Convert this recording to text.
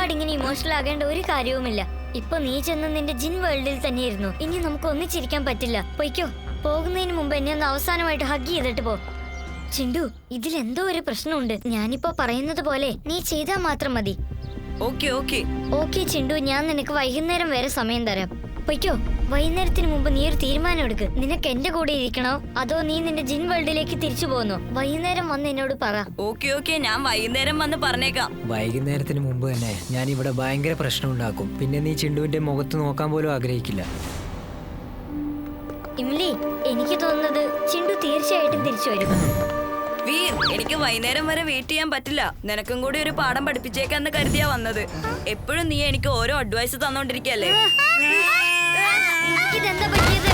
ഒരുപാട് ഇങ്ങനെ ഇമോഷണൽ ആകേണ്ട ഒരു കാര്യവുമില്ല. ഇപ്പൊ നീ ചെന്ന് നിന്റെ ജിൻ വേൾഡിൽ തന്നെയായിരുന്നു. ഇനി നമുക്ക് ഒന്നിച്ചിരിക്കാൻ പറ്റില്ല. പൊയ്ക്കോ. പോകുന്നതിന് മുമ്പ് എന്നെ ഒന്ന് അവസാനമായിട്ട് ഹഗ് ചെയ്തിട്ട് പോ. ചിണ്ടു, ഇതിലെന്തോ ഒരു പ്രശ്നമുണ്ട്. ഞാനിപ്പോ പറയുന്നത് പോലെ നീ ചെയ്താൽ മാത്രം മതി. ഓക്കെ ചിണ്ടു, ഞാൻ നിനക്ക് വൈകുന്നേരം വരെ സമയം തരാം. പൊയ്ക്കോ. വൈകുന്നേരത്തിന് മുമ്പ് നീ ഒരു തീരുമാനം എടുക്ക്. നിനക്ക് എന്റെ കൂടെ ഇരിക്കണോ അതോ നീ നിന്റെ ജിൻ വേൾഡിലേക്ക് തിരിച്ചു പോകുന്നോ? വൈകുന്നേരം വന്ന് എന്നോട് പറ. ഓക്കെ ഞാൻ വൈകുന്നേരം വന്ന് പറഞ്ഞേക്കാം. വൈകുന്നേരത്തിന് മുമ്പ് തന്നെ ഞാൻ ഇവിടെ ഭയങ്കര പ്രശ്നം ഉണ്ടാക്കും. പിന്നെ നീ ചിണ്ടുവിന്റെ മുഖത്ത് നോക്കാൻ പോലും ആഗ്രഹിക്കില്ല. ഇംലി, എനിക്ക് തോന്നുന്നത് ചിണ്ടു തീർച്ചയായിട്ടും തിരിച്ചു വരും. വീർ, എനിക്ക് വൈകുന്നേരം വരെ വെയിറ്റ് ചെയ്യാൻ പറ്റില്ല. നിനക്കും കൂടി ഒരു പാഠം പഠിപ്പിച്ചേക്കാന്ന് കരുതിയാ വന്നത്. എപ്പോഴും നീ എനിക്ക് ഓരോ അഡ്വൈസ് തന്നോണ്ടിരിക്കല്ലേ. ഇതെന്താ പറ്റിയത്?